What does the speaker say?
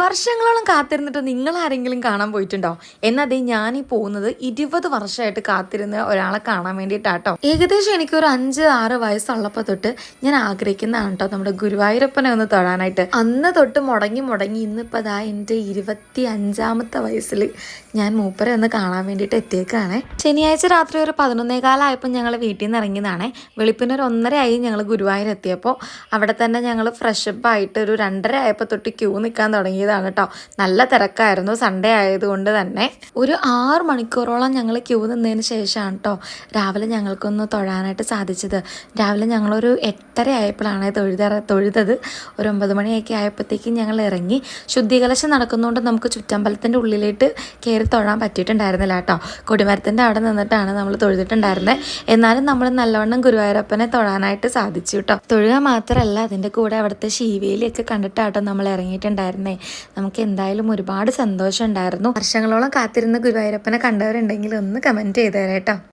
വർഷങ്ങളോളം കാത്തിരുന്നിട്ട് നിങ്ങൾ ആരെങ്കിലും കാണാൻ പോയിട്ടുണ്ടോ? എന്നാൽ ഞാനീ പോകുന്നത് 20 വർഷമായിട്ട് കാത്തിരുന്ന ഒരാളെ കാണാൻ വേണ്ടിയിട്ടാട്ടോ. ഏകദേശം എനിക്കൊരു 5-6 വയസ്സുള്ളപ്പോൾ തൊട്ട് ഞാൻ ആഗ്രഹിക്കുന്നതാണ് കേട്ടോ നമ്മുടെ ഗുരുവായൂരപ്പനെ ഒന്ന് തൊഴാനായിട്ട്. അന്ന് തൊട്ട് മുടങ്ങി ഇന്നിപ്പോൾ അതാ എൻ്റെ 25ാമത്തെ വയസ്സിൽ ഞാൻ മൂപ്പരെ ഒന്ന് കാണാൻ വേണ്ടിയിട്ട് എത്തിയേക്കാണേ. ശനിയാഴ്ച രാത്രി ഒരു 11:15 ഞങ്ങൾ വീട്ടിൽ നിന്ന് ഇറങ്ങിയതാണേ. വെളുപ്പിനൊരു 1:30 ആയി ഞങ്ങൾ ഗുരുവായൂർ എത്തിയപ്പോൾ. അവിടെ തന്നെ ഞങ്ങൾ ഫ്രഷപ്പ് ആയിട്ട് ഒരു 2:30 ആയപ്പോൾ തൊട്ട് ക്യൂ നിൽക്കാൻ തുടങ്ങിയതാണ് കേട്ടോ. നല്ല തിരക്കായിരുന്നു, സൺഡേ ആയതുകൊണ്ട് തന്നെ. ഒരു 6 മണിക്കൂറോളം ഞങ്ങൾ ക്യൂ നിന്നതിന് ശേഷമാണ് കേട്ടോ രാവിലെ ഞങ്ങൾക്കൊന്ന് തൊഴാനായിട്ട് സാധിച്ചത്. രാവിലെ ഞങ്ങളൊരു 8:30 ആയപ്പോഴാണ് തൊഴുതത്. ഒരു 9 മണിയൊക്കെ ആയപ്പോഴത്തേക്കും ഞങ്ങൾ ഇറങ്ങി. ശുദ്ധികലശം നടക്കുന്നതുകൊണ്ട് നമുക്ക് ചുറ്റമ്പലത്തിൻ്റെ ഉള്ളിലേക്ക് കയറി തൊഴാൻ പറ്റിയിട്ടുണ്ടായിരുന്നില്ല കേട്ടോ. കൊടിമരത്തിൻ്റെ അവിടെ നിന്നിട്ടാണ് നമ്മൾ തൊഴുതിട്ടുണ്ടായിരുന്നത്. എന്നാലും നമ്മൾ നല്ലവണ്ണം ഗുരുവായൂരപ്പനെ തൊഴാനായിട്ട് സാധിച്ചു കേട്ടോ. തൊഴുക മാത്രമല്ല, അതിൻ്റെ കൂടെ അവിടുത്തെ ശീവേലിയൊക്കെ കണ്ടിട്ടാട്ടോ നമ്മൾ ഇറങ്ങിയിട്ടുണ്ടായിരുന്നേ. നമുക്ക് എന്തായാലും ഒരുപാട് സന്തോഷം ഉണ്ടായിരുന്നു. വർഷങ്ങളോളം കാത്തിരുന്ന ഗുരുവായൂരപ്പനെ കണ്ടവരുണ്ടെങ്കിൽ ഒന്ന് കമൻറ്റ് ചെയ്തേരെ കേട്ടോ.